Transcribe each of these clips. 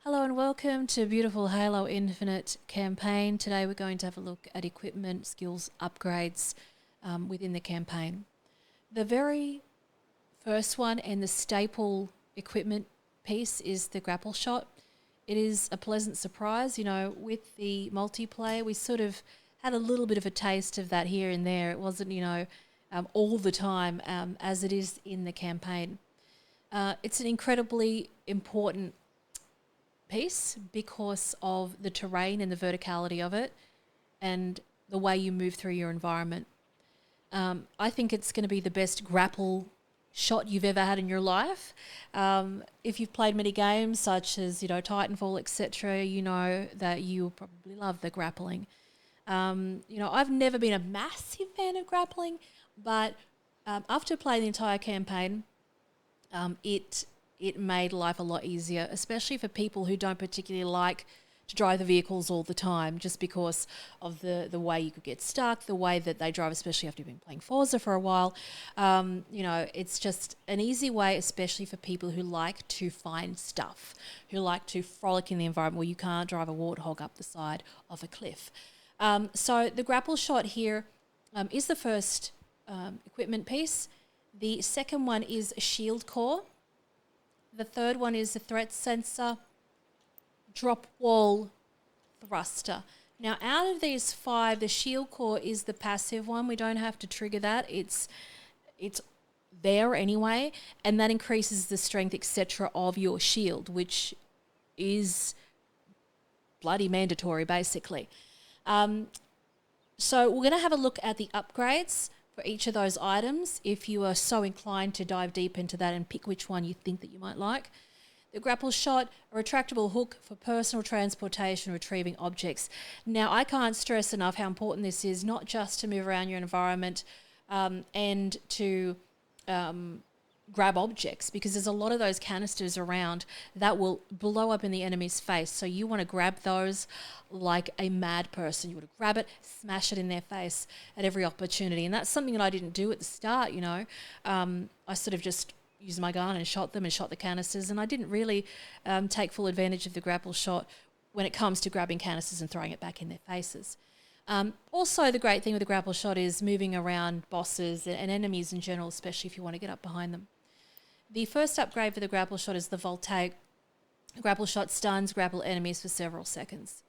Hello and welcome to Beautiful Halo Infinite campaign. Today we're going to have a look at equipment, skills, upgrades within the campaign. The very first one and the staple equipment piece is the grapple shot. It is a pleasant surprise. You know, with the multiplayer, we sort of had a little bit of a taste of that here and there. It wasn't, all the time as it is in the campaign. It's an incredibly important piece because of the terrain and the verticality of it and the way you move through your environment. I think it's going to be the best grapple shot you've ever had in your life. If you've played many games such as, Titanfall, etc., you know that you'll probably love the grappling. I've never been a massive fan of grappling, but after playing the entire campaign, it made life a lot easier, especially for people who don't particularly like to drive the vehicles all the time, just because of the way you could get stuck, the way that they drive, especially after you've been playing Forza for a while. It's just an easy way, especially for people who like to find stuff, who like to frolic in the environment where you can't drive a warthog up the side of a cliff. So the grapple shot here is the first equipment piece. The second one is a shield core. The third one is the threat sensor, drop wall thruster. Now, out of these five, the shield core is the passive one. We don't have to trigger that. It's there anyway, and that increases the strength, etc., of your shield, which is bloody mandatory, basically. So we're going to have a look at the upgrades for each of those items if you are so inclined to dive deep into that and pick which one you think that you might like. The grapple shot, a retractable hook for personal transportation, retrieving objects. Now, I can't stress enough how important this is, not just to move around your environment and to grab objects, because there's a lot of those canisters around that will blow up in the enemy's face. So you want to grab those like a mad person. You want to grab it, smash it in their face at every opportunity. And that's something that I didn't do at the start, I sort of just used my gun and shot them and shot the canisters, and I didn't really take full advantage of the grapple shot when it comes to grabbing canisters and throwing it back in their faces. Also, the great thing with the grapple shot is moving around bosses and enemies in general, especially if you want to get up behind them. The first upgrade for the grapple shot is the voltaic. Grapple shot stuns grapple enemies for several seconds.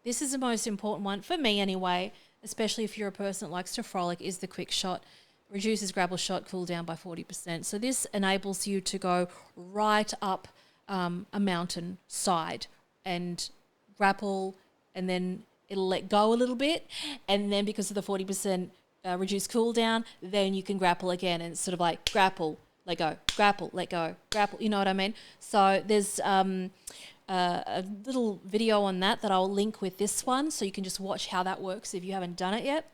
This is the most important one, for me anyway, especially if you're a person that likes to frolic, is the quick shot. Reduces grapple shot cooldown by 40%. So this enables you to go right up a mountain side and grapple, and then it'll let go a little bit, and then because of the 40% reduced cooldown, then you can grapple again, and it's sort of like grapple, let go, grapple, let go, grapple, you know what I mean? So there's a little video on that I'll link with this one, so you can just watch how that works if you haven't done it yet.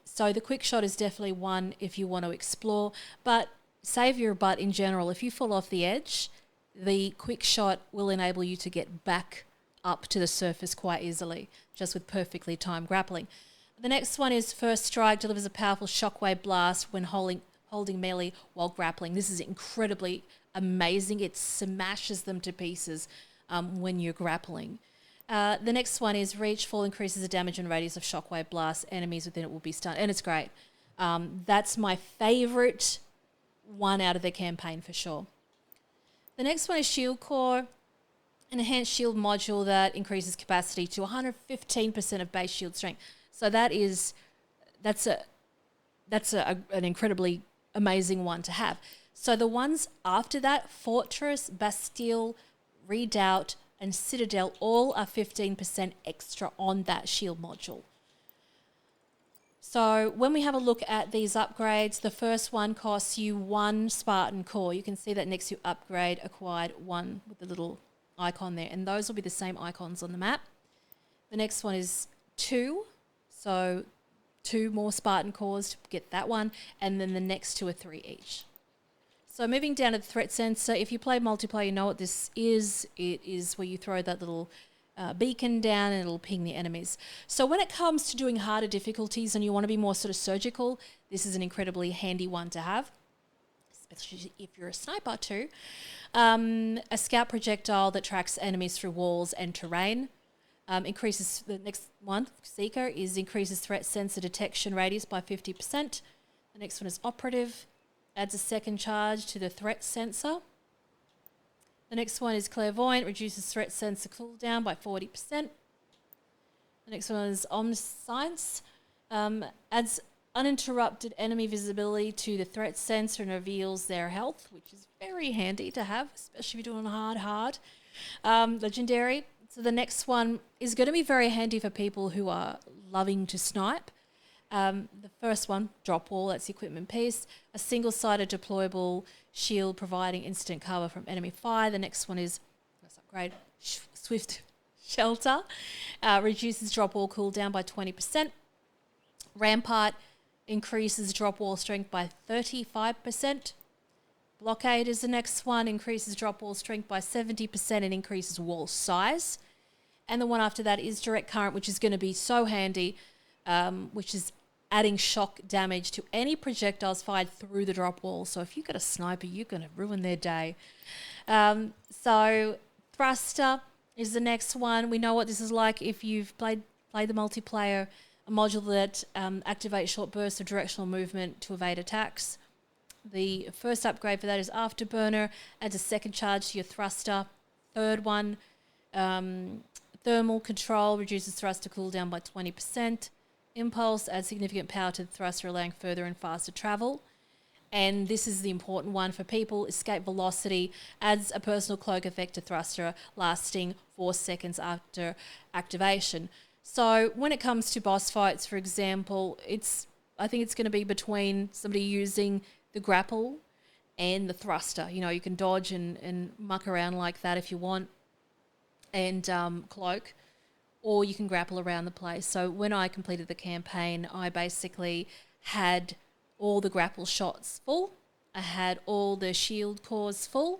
So the quick shot is definitely one if you want to explore, but save your butt in general. If you fall off the edge, the quick shot will enable you to get back up to the surface quite easily, just with perfectly timed grappling. The next one is First Strike, delivers a powerful shockwave blast when holding melee while grappling. This is incredibly amazing. It smashes them to pieces when you're grappling. The next one is Reach, Fall increases the damage and radius of shockwave blast. Enemies within it will be stunned, and it's great. That's my favourite one out of the campaign for sure. The next one is Shield Core, an enhanced shield module that increases capacity to 115% of base shield strength. So that's an incredibly amazing one to have. So the ones after that, Fortress, Bastille, Redoubt, and Citadel, all are 15% extra on that shield module. So when we have a look at these upgrades, the first one costs you 1 Spartan core. You can see that next to upgrade, acquired 1 with the little icon there, and those will be the same icons on the map. The next one is 2, so 2 more Spartan cores to get that one, and then the next 2 are 3 each. So moving down to the threat sensor, if you play multiplayer, you know what this is. It is where you throw that little beacon down and it'll ping the enemies. So when it comes to doing harder difficulties and you want to be more sort of surgical, this is an incredibly handy one to have. especially if you're a sniper too. A scout projectile that tracks enemies through walls and terrain. Increases, the next one, Seeker, is increases threat sensor detection radius by 50%. The next one is Operative, adds a second charge to the threat sensor. The next one is Clairvoyant, reduces threat sensor cooldown by 40%. The next one is Omniscience, adds uninterrupted enemy visibility to the threat sensor and reveals their health, which is very handy to have, especially if you're doing hard. Legendary. So the next one is going to be very handy for people who are loving to snipe. The first one, Drop Wall, that's the equipment piece. A single-sided deployable shield providing instant cover from enemy fire. The next one is, let's upgrade, Swift Shelter. Reduces drop wall cooldown by 20%. Rampart increases drop wall strength by 35%. Blockade is the next one, increases drop wall strength by 70% and increases wall size. And the one after that is Direct Current, which is going to be so handy, which is adding shock damage to any projectiles fired through the drop wall. So if you've got a sniper, you're going to ruin their day. So Thruster is the next one. We know what this is like if you've played the multiplayer, a module that activates short bursts of directional movement to evade attacks. The first upgrade for that is Afterburner, adds a second charge to your thruster. Third one, Thermal Control, reduces thruster cooldown by 20%. Impulse adds significant power to the thruster, allowing further and faster travel. And this is the important one for people. Escape Velocity adds a personal cloak effect to thruster, lasting 4 seconds after activation. So when it comes to boss fights, for example, I think it's going to be between somebody using the grapple and the thruster. You know, you can dodge and muck around like that if you want, and cloak, or you can grapple around the place. So when I completed the campaign, I basically had all the grapple shots full, I had all the shield cores full,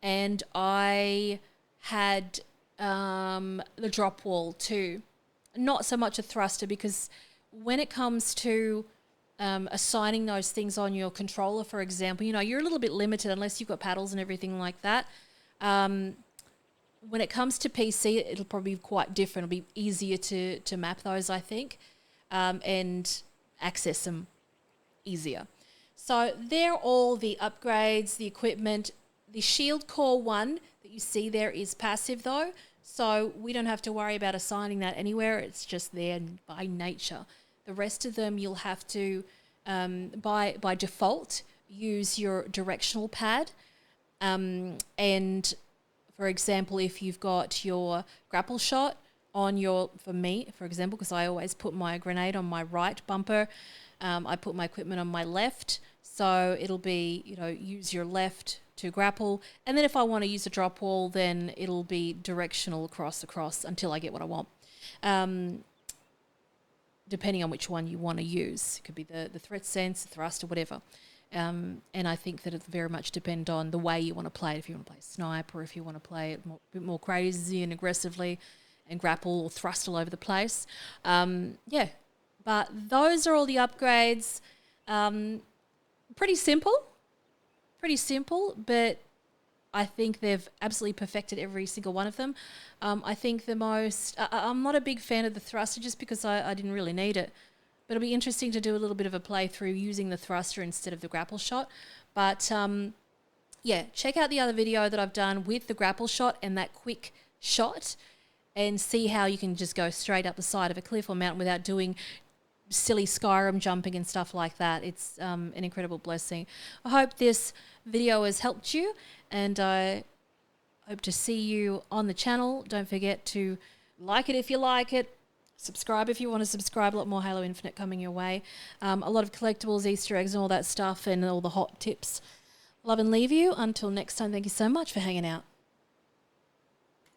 and I had the drop wall too. Not so much a thruster, because when it comes to assigning those things on your controller, for example, you know, you're a little bit limited unless you've got paddles and everything like that. When it comes to PC, it'll probably be quite different. It'll be easier to map those, I think, and access them easier. So they're all the upgrades, the equipment. The shield core one that you see there is passive though, so we don't have to worry about assigning that anywhere. It's just there by nature. The rest of them you'll have to, by default, use your directional pad. And for example, if you've got your grapple shot on your, for me, for example, because I always put my grenade on my right bumper, I put my equipment on my left. So it'll be, you know, use your left to grapple. And then if I want to use a drop wall, then it'll be directional across until I get what I want. Depending on which one you want to use. It could be the threat sense, the thrust, or whatever. And I think that it very much depend on the way you want to play it. If you want to play snipe, or if you want to play it a bit more crazy and aggressively and grapple or thrust all over the place. Yeah, but those are all the upgrades. Pretty simple, but I think they've absolutely perfected every single one of them. I think the most... I'm not a big fan of the thruster just because I didn't really need it. But it'll be interesting to do a little bit of a playthrough using the thruster instead of the grapple shot. But, yeah, check out the other video that I've done with the grapple shot and that quick shot and see how you can just go straight up the side of a cliff or mountain without doing silly Skyrim jumping and stuff like that. It's an incredible blessing. I hope this video has helped you, and I hope to see you on the channel. Don't forget to like it if you like it, subscribe if you want to subscribe. A lot more Halo Infinite coming your way. A lot of collectibles, Easter eggs and all that stuff, and all the hot tips. Love and leave you. Until next time, thank you so much for hanging out.